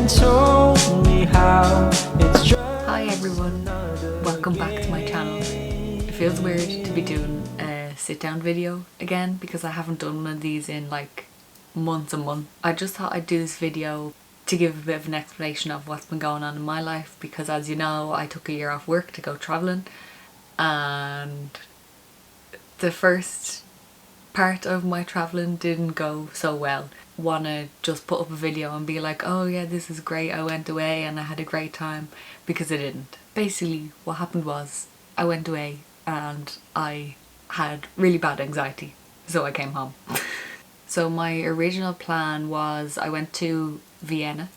and told me how it's just. Hi everyone, welcome back to my channel. It feels weird to be doing a sit down video again because I haven't done one of these in like months and months. I just thought I'd do this video to give a bit of an explanation of what's been going on in my life, because as you know, I took a year off work to go travelling, and the first part of my travelling didn't go so well. Wanna just put up a video and be like, oh yeah, this is great, I went away and I had a great time, because it didn't. Basically what happened was I went away and I had really bad anxiety, so I came home. So my original plan was I went to Vienna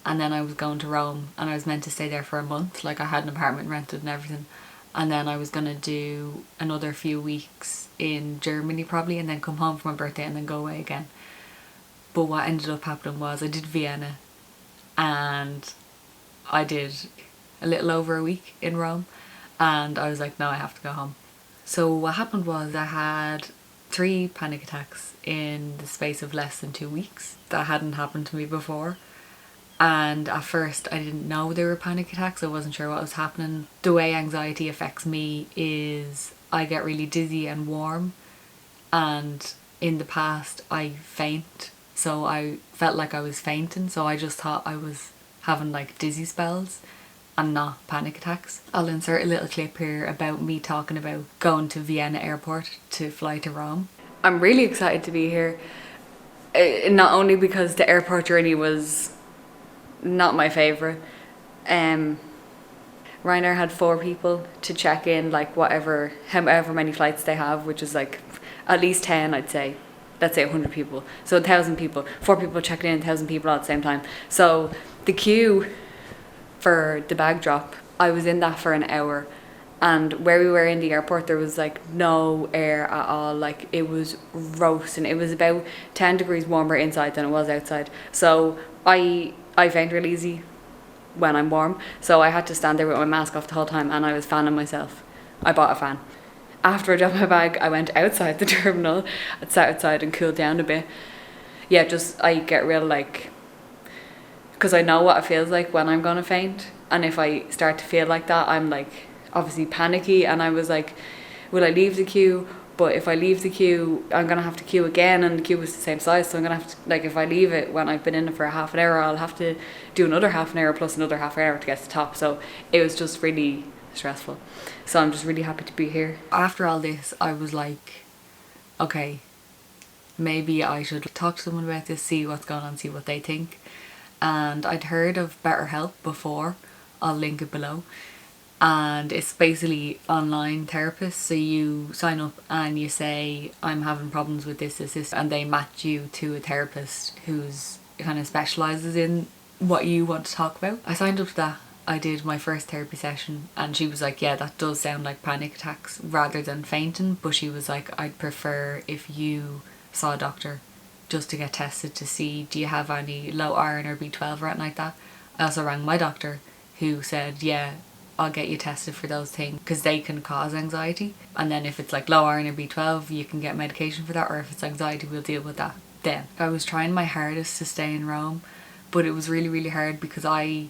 and then I was going to Rome, and I was meant to stay there for a month, like I had an apartment rented and everything, and then I was gonna do another few weeks in Germany probably, and then come home for my birthday and then go away again. But what ended up happening was I did Vienna and I did a little over a week in Rome, and I was like, no, I have to go home. So what happened was I had 3 panic attacks in the space of less than 2 weeks. That hadn't happened to me before, and at first I didn't know they were panic attacks. I wasn't sure what was happening. The way anxiety affects me is I get really dizzy and warm, and in the past I faint, so I felt like I was fainting, so I just thought I was having like dizzy spells and not panic attacks. I'll insert a little clip here about me talking about going to Vienna airport to fly to Rome. I'm really excited to be here, not only because the airport journey was not my favourite. Ryanair had 4 people to check in, like however many flights they have, which is like at least 10, I'd say. Let's say 100 people. So 1,000 people. 4 people checking in, 1,000 people at the same time. So the queue for the bag drop, I was in that for an hour, and where we were in the airport there was like no air at all. Like it was roasting. It was about 10 degrees warmer inside than it was outside. So I faint real easy when I'm warm, so I had to stand there with my mask off the whole time, and I was fanning myself. I bought a fan. After I dropped my bag, I went outside the terminal. I sat outside and cooled down a bit. Yeah, just I get real like, because I know what it feels like when I'm gonna faint, and if I start to feel like that, I'm like obviously panicky, and I was like, will I leave the queue? But if I leave the queue, I'm gonna have to queue again, and the queue was the same size, so I'm gonna have to, like, if I leave it when I've been in it for a half an hour, I'll have to do another half an hour plus another half an hour to get to the top. So it was just really stressful. So I'm just really happy to be here. After all this, I was like, okay, maybe I should talk to someone about this, see what's going on, see what they think. And I'd heard of BetterHelp before. I'll link it below. And it's basically online therapists. So you sign up and you say, I'm having problems with this, and they match you to a therapist who's kind of specialises in what you want to talk about. I signed up to that. I did my first therapy session, and she was like, yeah, that does sound like panic attacks rather than fainting, but she was like, I'd prefer if you saw a doctor just to get tested to see, do you have any low iron or B12 or anything like that. I also rang my doctor, who said, yeah, I'll get you tested for those things because they can cause anxiety, and then if it's like low iron or B12 you can get medication for that, or if it's anxiety we'll deal with that then. I was trying my hardest to stay in Rome, but it was really hard because I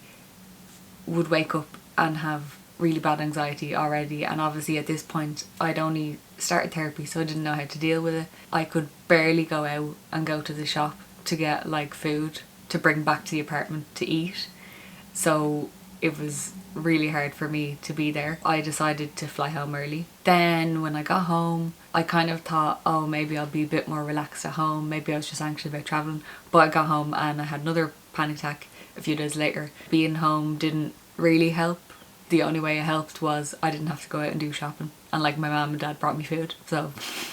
would wake up and have really bad anxiety already, and obviously at this point I'd only started therapy, so I didn't know how to deal with it. I could barely go out and go to the shop to get like food to bring back to the apartment to eat, so it was really hard for me to be there. I decided to fly home early. Then when I got home, I kind of thought, oh, maybe I'll be a bit more relaxed at home, maybe I was just anxious about travelling. But I got home and I had another panic attack a few days later. Being home didn't really help. The only way it helped was I didn't have to go out and do shopping, and like my mum and dad brought me food, so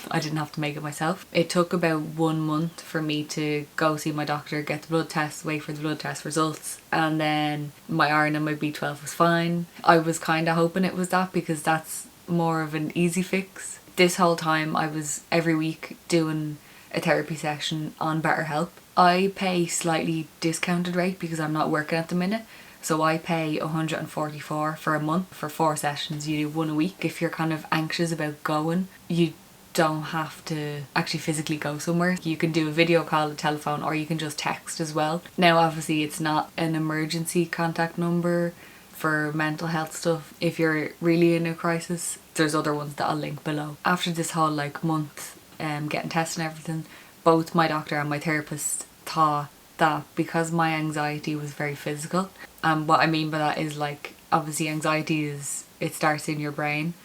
I didn't have to make it myself. It took about 1 month for me to go see my doctor, get the blood tests, wait for the blood test results, and then my iron and my B12 was fine. I was kind of hoping it was that because that's more of an easy fix. This whole time I was every week doing a therapy session on BetterHelp. I pay slightly discounted rate because I'm not working at the minute. So I pay $144 for a month for 4 sessions. You do 1 a week. If you're kind of anxious about going, you don't have to actually physically go somewhere. You can do a video call, a telephone, or you can just text as well. Now obviously it's not an emergency contact number for mental health stuff. If you're really in a crisis, there's other ones that I'll link below. After this whole like month getting tested and everything, both my doctor and my therapist thought that because my anxiety was very physical, and what I mean by that is like obviously anxiety it starts in your brain,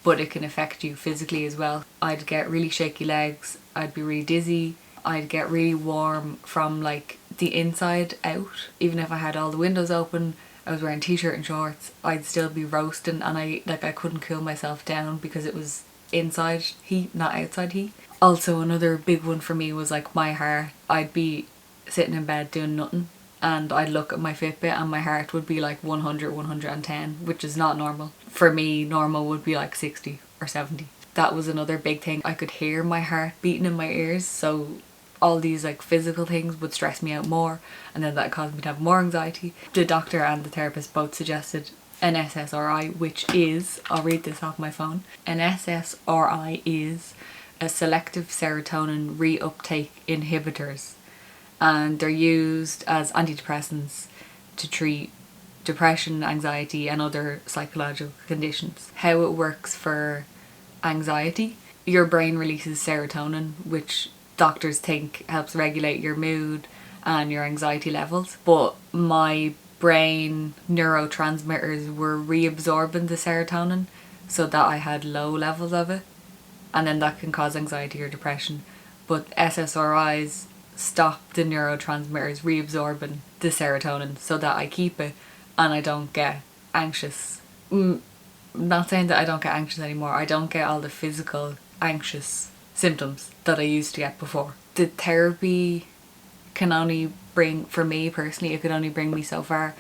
but it can affect you physically as well. I'd get really shaky legs, I'd be really dizzy, I'd get really warm from like the inside out. Even if I had all the windows open, I was wearing t-shirt and shorts, I'd still be roasting, and I couldn't cool myself down because it was inside heat, not outside heat. Also another big one for me was like my heart. I'd be sitting in bed doing nothing and I'd look at my Fitbit and my heart would be like 100, 110, which is not normal. For me, normal would be like 60 or 70. That was another big thing. I could hear my heart beating in my ears, so all these like physical things would stress me out more, and then that caused me to have more anxiety. The doctor and the therapist both suggested an SSRI, which is, I'll read this off my phone, an SSRI is a selective serotonin reuptake inhibitors, and they're used as antidepressants to treat depression, anxiety and other psychological conditions. How it works for anxiety: your brain releases serotonin, which doctors think helps regulate your mood and your anxiety levels, but my brain neurotransmitters were reabsorbing the serotonin so that I had low levels of it, and then that can cause anxiety or depression. But SSRIs stop the neurotransmitters reabsorbing the serotonin so that I keep it and I don't get anxious. Not saying that I don't get anxious anymore, I don't get all the physical anxious symptoms that I used to get before. The therapy can only bring, for me personally, it could only bring me so far,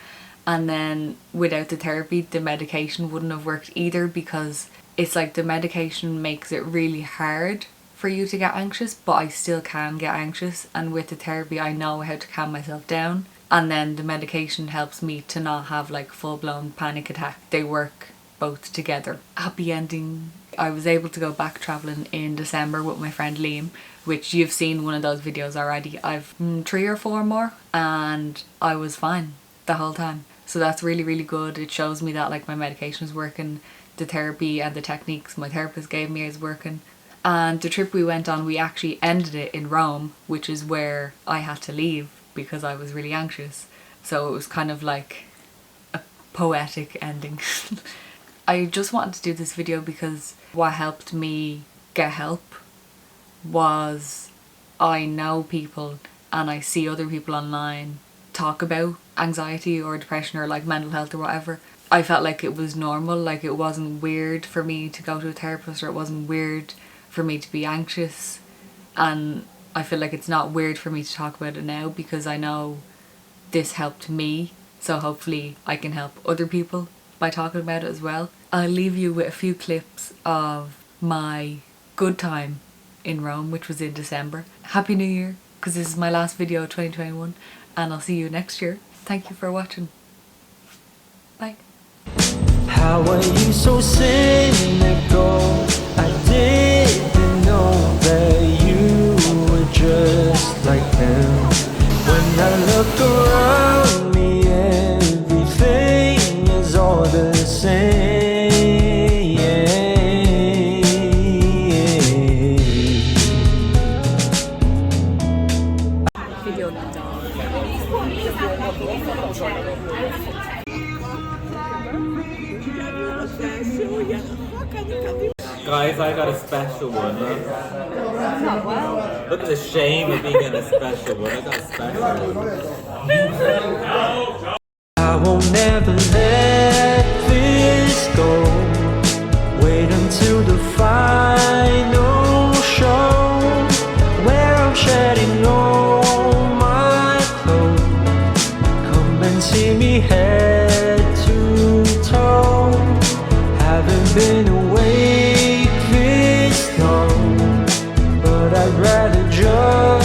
and then without the therapy the medication wouldn't have worked either, because it's like the medication makes it really hard for you to get anxious, but I still can get anxious, and with the therapy I know how to calm myself down, and then the medication helps me to not have like full-blown panic attack. They work both together. Happy ending. I was able to go back travelling in December with my friend Liam, which you've seen one of those videos already. I've 3 or 4 more, and I was fine the whole time. So that's really, really good. It shows me that like my medication is working, the therapy and the techniques my therapist gave me is working. And the trip we went on, we actually ended it in Rome, which is where I had to leave because I was really anxious. So it was kind of like a poetic ending. I just wanted to do this video because what helped me get help was I know people and I see other people online talk about anxiety or depression or like mental health or whatever. I felt like it was normal, like it wasn't weird for me to go to a therapist, or it wasn't weird for me to be anxious, and I feel like it's not weird for me to talk about it now because I know this helped me, so hopefully I can help other people by talking about it as well. I'll leave you with a few clips of my good time in Rome, which was in December. Happy New Year, because this is my last video of 2021, and I'll see you next year. Thank you for watching. Bye. How are you so cynical? I didn't know that you were just like them. When I look around me, everything is all the same. Guys, I got a special one. Look at the shame of being in a special one. I got a special one. I won't never let this go. Wait until the final show, where I'm shedding all my clothes. Come and see me head to toe. Haven't been awake this long, but I'd rather just